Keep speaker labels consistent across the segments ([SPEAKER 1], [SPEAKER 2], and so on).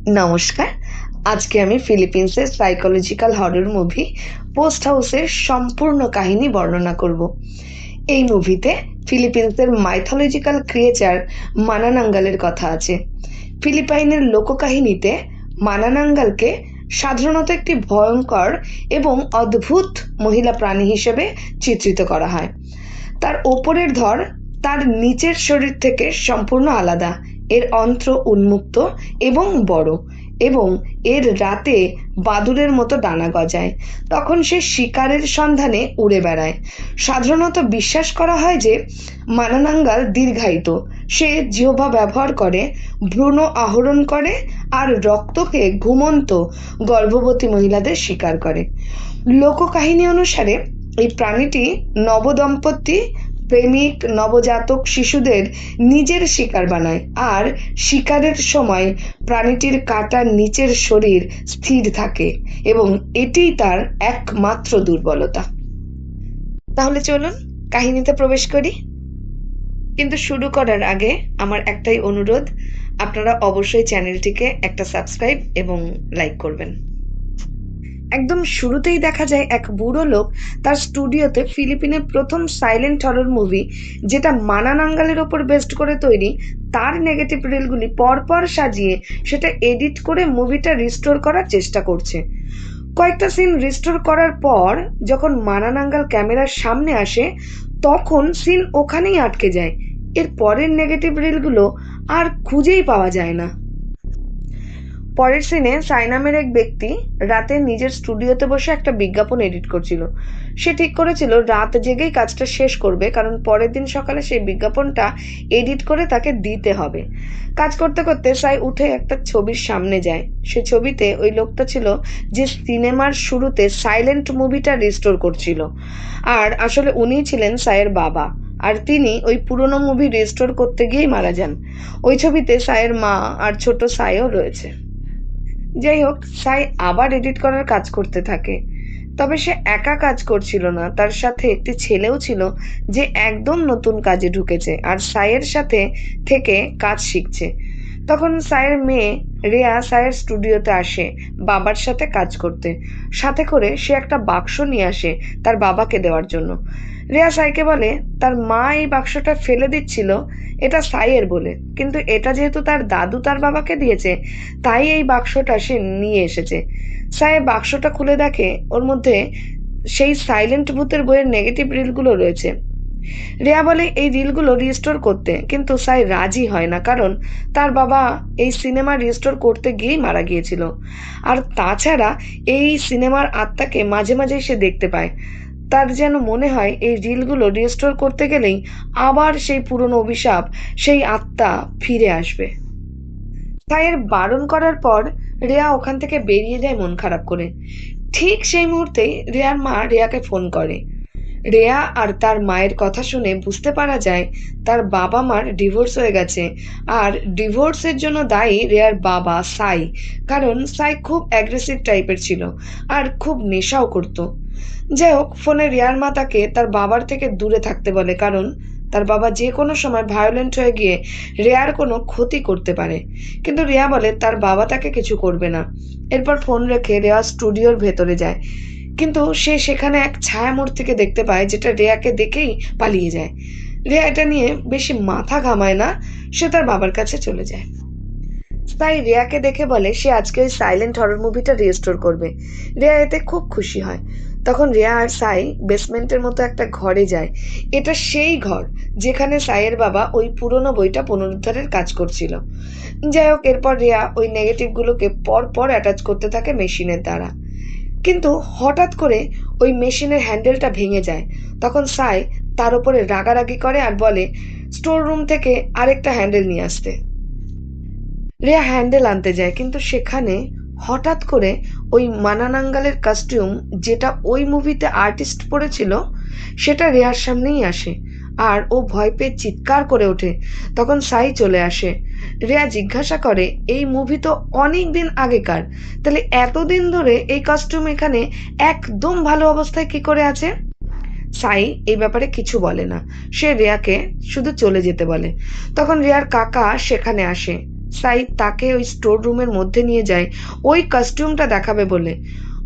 [SPEAKER 1] নমস্কার। আজকে আমি ফিলিপিন্সের সাইকোলজিক্যাল হরর মুভি পোস্ট হাউসের সম্পূর্ণ কাহিনী বর্ণনা করব। এই মুভিতে ফিলিপিন্সের মাইথোলজিক্যাল ক্রিয়েচার মানানাঙ্গালের কথা আছে। ফিলিপাইনের লোককাহিনীতে মানানাঙ্গালকে সাধারণত একটি ভয়ঙ্কর এবং অদ্ভুত মহিলা প্রাণী হিসেবে চিত্রিত করা হয়। তার ওপরের ধর তার নিচের শরীর থেকে সম্পূর্ণ আলাদা। এর অন্ত্র উন্মুক্ত এবং বড়, এবং এর রাতে বাদুড়ের মতো ডানা গজায়। তখন সে শিকারের সন্ধানে উড়ে বেড়ায়। সাধারণত বিশ্বাস করা হয় যে মানানাঙ্গাল দীর্ঘায়িত। সে জিহ্বা ব্যবহার করে, ভ্রূণ আহরণ করে আর রক্তকে ঘুমন্ত গর্ভবতী মহিলাদের শিকার করে। লোককাহিনী অনুসারে এই প্রাণীটি নবদম্পতি, প্রেমিক, নবজাতক শিশুদের নিজের শিকার বানায়, আর শিকারের সময় প্রাণীটির কাটার নিচের শরীর স্থির থাকে এবং এটিই তার একমাত্র দুর্বলতা। তাহলে চলুন কাহিনীতে প্রবেশ করি। কিন্তু শুরু করার আগে আমার একটাই অনুরোধ, আপনারা অবশ্যই চ্যানেলটিকে একটা সাবস্ক্রাইব এবং লাইক করবেন। একদম শুরুতেই দেখা যায় এক বুড়ো লোক তার স্টুডিওতে ফিলিপিনের প্রথম সাইলেন্ট হরর মুভি, যেটা মানানাঙ্গালের ওপর বেস্ড করে তৈরি, তার নেগেটিভ রিলগুলি পরপর সাজিয়ে সেটা এডিট করে মুভিটা রিস্টোর করার চেষ্টা করছে। কয়েকটা সিন রিস্টোর করার পর যখন মানানাঙ্গাল ক্যামেরার সামনে আসে, তখন সিন ওখানেই আটকে যায়। এর পরের নেগেটিভ রিলগুলো আর খুঁজেই পাওয়া যায় না। পরের সিনে সাই নামের এক ব্যক্তি রাতে নিজের স্টুডিওতে বসে একটা বিজ্ঞাপন এডিট করছিল। সে ঠিক করেছিল রাত জেগেই কাজটা শেষ করবে, কারণ পরের দিন সকালে সেই বিজ্ঞাপনটা এডিট করে তাকে দিতে হবে। কাজ করতে করতে সাই উঠে একটা ছবির সামনে যায়। সে ছবিতে ওই লোকটা ছিল যে সিনেমার শুরুতে সাইলেন্ট মুভিটা রিস্টোর করছিল, আর আসলে উনিই ছিলেন সাইয়ের বাবা। আর তিনি ওই পুরনো মুভি রিস্টোর করতে গিয়েই মারা যান। ওই ছবিতে সাইয়ের মা আর ছোট সাইও রয়েছে। যাই হোক, সাই আবার এডিট করার কাজ করতে থাকে। তবে সে একা কাজ করছিল না, তার সাথে একটি ছেলেও ছিল যে একদম নতুন কাজে ঢুকেছে আর সাইয়ের সাথে থেকে কাজ শিখছে। তখন সাইয়ের মেয়ে রেয়া সাইয়ের স্টুডিওতে আসে বাবার সাথে কাজ করতে। সাথে করে সে একটা বাক্স নিয়ে আসে তার বাবাকে দেওয়ার জন্য। রেয়া সাইকে বলে তার মা এই বাক্সটা ফেলে দিচ্ছিল এটা সাইয়ের বলে, কিন্তু এটা যেহেতু তার দাদু তার বাবাকে দিয়েছে, তাই এই বাক্সটা সে নিয়ে এসেছে। সাই বাক্সটা খুলে দেখে ওর মধ্যে সেই সাইলেন্ট ভূতের বইয়ের নেগেটিভ রিলগুলো রয়েছে। রেয়া বলে এই রিলগুলো রিস্টোর করতে, কিন্তু সাই রাজি হয় না, কারণ তার বাবা এই সিনেমা রিস্টোর করতে গিয়েই মারা গিয়েছিল। আর তাছাড়া এই সিনেমার আত্মাকে মাঝে মাঝে সে দেখতে পায়। তার যেন মনে হয় এই রিলগুলো রিস্টোর করতে গেলেই আবার সেই পুরনো অভিশাপ, সেই আত্মা ফিরে আসবে। সাইয়ের বারণ করার পর রেয়া ওখান থেকে বেরিয়ে যায় মন খারাপ করে। ঠিক সেই মুহূর্তে রেয়ার মা রেয়াকে ফোন করে। রেয়া আর তার মায়ের কথা শুনে বুঝতে পারা যায় তার বাবা মার ডিভোর্স হয়ে গেছে, আর ডিভোর্সের জন্য দায়ী রেয়ার বাবা সাই। কারণ সাই খুব অ্যাগ্রেসিভ টাইপের ছিল আর খুব নেশাও করত। যাই হোক, ফোনে রেয়ার মা তাকে তার বাবার থেকে দূরে থাকতে বলে, কারণ তার বাবা যে কোনো সময় ভায়োলেন্ট হয়ে গিয়ে রেয়ার কোনো ক্ষতি করতে পারে। কিন্তু রেয়া বলে তার বাবা তাকে কিছু করবে না। এরপর ফোন রেখে রেয়া স্টুডিওর ভেতরে যায়, কিন্তু সে সেখানে এক ছায়ামূর্তিকে দেখতে পায়, যেটা রেয়াকে দেখেই পালিয়ে যায়। রেয়া এটা নিয়ে বেশি মাথা ঘামায় না, সে তার বাবার কাছে চলে যায়। তাই রেয়াকে দেখে বলে সে আজকে ওই সাইলেন্ট হরর মুভিটা রিস্টোর করবে। রেয়া এতে খুব খুশি হয়। তখন রেয়া আর সাই বেসমেন্টের মতো একটা ঘরে যায়। এটা সেই ঘর যেখানে সাইয়ের বাবা ওই পুরনো বইটা পুনরুদ্ধারের কাজ করছিল। যাই হোক, এরপর রেয়া ওই নেগেটিভগুলোকে পর পর অ্যাটাচ করতে থাকে মেশিনের দ্বারা। কিন্তু হঠাৎ করে ওই মেশিনের হ্যান্ডেলটা ভেঙে যায়। তখন সাই তার উপরে রাগারাগি করে আর বলে স্টোর রুম থেকে আরেকটা হ্যান্ডেল নিয়ে আসতে। রেয়া হ্যান্ডেল আনতে যায়, কিন্তু সেখানে হঠাৎ করে ওই মানানাঙ্গালের কস্টিউম, যেটা ওই মুভিতে আর্টিস্ট পরেছিল, সেটা রেয়ার সামনেই আসে আর ও ভয় পেয়ে চিৎকার করে ওঠে। তখন সাই চলে আসে। রেয়া জিজ্ঞাসা করে এই মুভি তো অনেক দিন আগেকার, তাহলে এতদিন ধরে এই কস্টিউম এখানে একদম ভালো অবস্থায় কি করে আছে? সাই এই ব্যাপারে কিছু বলে না, সে রেয়াকে শুধু চলে যেতে বলে। তখন রেয়ার কাকা সেখানে আসে। সাই তাকে ওই স্টোর রুমের মধ্যে নিয়ে যায় ওই কস্টিউমটা দেখাবে বলে।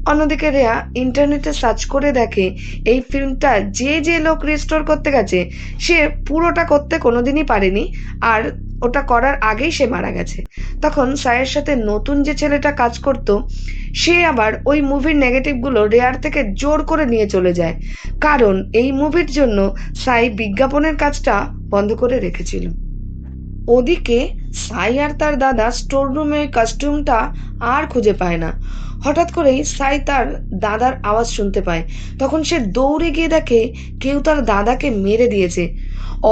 [SPEAKER 1] অন্যদিকে রেয়া ইন্টারনেটে সার্চ করে দেখে এই ফিল্মটা যে লোক রিস্টোর করতে গেছে সে পুরোটা করতে কোনোদিনই পারেনি, আর ওটা করার আগেই সে মারা গেছে। তখন সাইয়ের সাথে নতুন যে ছেলেটা কাজ করত সে আবার ওই মুভির নেগেটিভগুলো রেয়ার থেকে জোর করে নিয়ে চলে যায়, কারণ এই মুভির জন্য সাই বিজ্ঞাপনের কাজটা বন্ধ করে রেখেছিল। ওদিকে সাই আর তার দাদা স্টোর রুমে ওই কস্টিউমটা আর খুঁজে পায় না। হঠাৎ করেই সাই তার দাদার আওয়াজ শুনতে পায়। তখন সে দৌড়ে গিয়ে দেখে কেউ তার দাদাকে মেরে দিয়েছে।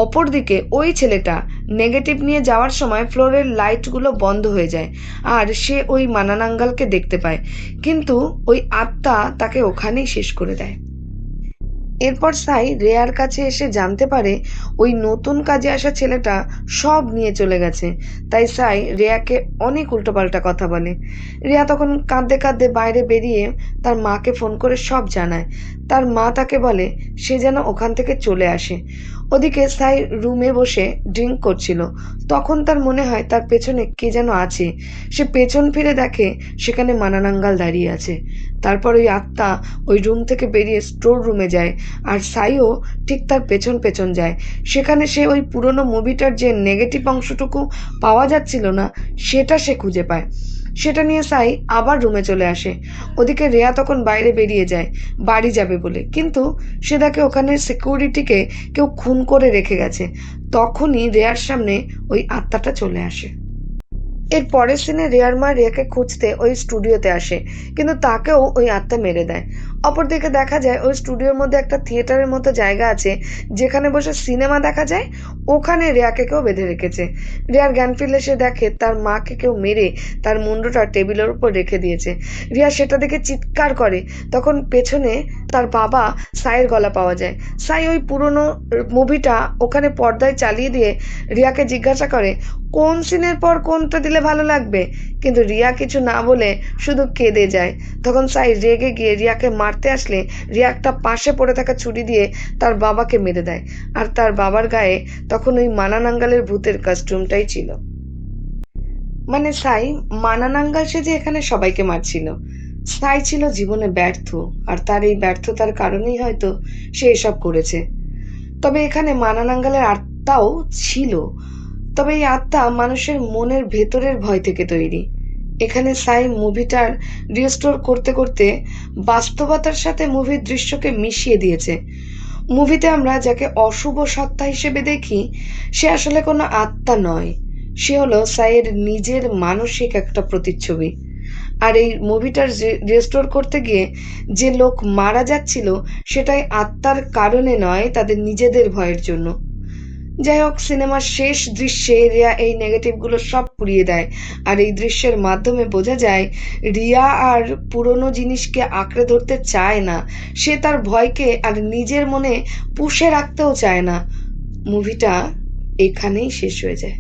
[SPEAKER 1] অপরদিকে ওই ছেলেটা নেগেটিভ নিয়ে যাওয়ার সময় ফ্লোরের লাইটগুলো বন্ধ হয়ে যায় আর সে ওই মানানাঙ্গালকে দেখতে পায়, কিন্তু ওই আত্মা তাকে ওখানেই শেষ করে দেয়। এরপর সাই রেয়ার কাছে এসে জানতে পারে ওই নতুন কাজে আসা ছেলেটা সব নিয়ে চলে গেছে। তাই সাই রেয়াকে অনেক উল্টোপাল্টা কথা বলে। রেয়া তখন কাঁদতে কাঁদতে বাইরে বেরিয়ে তার মাকে ফোন করে সব জানায়। তার মা তাকে বলে সে যেন ওখান থেকে চলে আসে। ওদিকে সাই রুমে বসে ড্রিঙ্ক করছিল। তখন তার মনে হয় তার পেছনে কে যেন আছে। সে পেছন ফিরে দেখে সেখানে মানানাঙ্গাল দাঁড়িয়ে আছে। তারপর ওই আত্মা ওই রুম থেকে বেরিয়ে স্টোর রুমে যায় আর সাইও ঠিক তার পেছন পেছন যায়। সেখানে সে ওই পুরনো মুভিটার যে নেগেটিভ অংশটুকু পাওয়া যাচ্ছিল না সেটা সে খুঁজে পায়। সেটা নিয়ে সাই আবার রুমে চলে আসে। ওদিকে রেয়া তখন বাইরে বেরিয়ে যায় বাড়ি যাবে বলে, কিন্তু সে দেখে ওখানে সিকিউরিটিকে কেউ খুন করে রেখে গেছে। তখনই রেয়ার সামনে ওই আত্মাটা চলে আসে। এর পরের সিনে রেয়ার মা রিয়াকে খুঁজতে ওই স্টুডিওতে আসে, কিন্তু তাকেও ওই আত্মা মেরে দেয়। অপরদিকে দেখা যায় ওই স্টুডিওর মধ্যে একটা থিয়েটারের মতো জায়গা আছে যেখানে বসে সিনেমা দেখা যায়, ওখানে রেয়াকে কেউ বেঁধে রেখেছে। রিয়ার জ্ঞান ফিরলে সে দেখে তার মাকে কেউ মেরে তার মুন্ডটা টেবিলের উপর রেখে দিয়েছে। রিয়া সেটা দেখে চিৎকার করে। তখন পেছনে তার বাবা সাইয়ের গলা পাওয়া যায়। সাই ওই পুরনো মুভিটা ওখানে পর্দায় চালিয়ে দিয়ে রিয়াকে জিজ্ঞাসা করে কোন সিনের পর কোনটা দিলে ভালো লাগবে, কিন্তু রিয়া কিছু না বলে শুধু কেঁদে যায়। তখন সাই রেগে গিয়ে রিয়াকে মারতে আসলে রিয়া একটা পাশে পড়ে থাকা ছুরি দিয়ে তার বাবাকে মেরে দেয়, আর তার বাবার গায়ে তখন ওই মানানাঙ্গালের ভূতের কস্টিউমটাই ছিল। মানে সাই মানানাঙ্গাল সেজে এখানে সবাইকে মারছিল। সাই ছিল জীবনে ব্যর্থ, আর তার এই ব্যর্থতার কারণেই হয়তো সে এসব করেছে। তবে এখানে মানানাঙ্গালের আত্মাও ছিল, তবে এই আত্মা মানুষের মনের ভেতরের ভয় থেকে তৈরি। এখানে সাই মুভিটার রিস্টোর করতে করতে বাস্তবতার সাথে মুভির দৃশ্যকে মিশিয়ে দিয়েছে। মুভিতে আমরা যাকে অশুভ সত্তা হিসেবে দেখি সে আসলে কোনো আত্মা নয়, সে হলো সাইয়ের নিজের মানসিক একটা প্রতিচ্ছবি। আর এই মুভিটার রিস্টোর করতে গিয়ে যে লোক মারা যাচ্ছিল সেটাই আত্মার কারণে নয়, তাদের নিজেদের ভয়ের জন্য। যাই হোক, সিনেমার শেষ দৃশ্যে রিয়া এই নেগেটিভগুলো সব পুড়িয়ে দেয়, আর এই দৃশ্যের মাধ্যমে বোঝা যায় রিয়া আর পুরনো জিনিসকে আঁকড়ে ধরতে চায় না। সে তার ভয়কে আর নিজের মনে পুষে রাখতেও চায় না। মুভিটা এখানেই শেষ হয়ে যায়।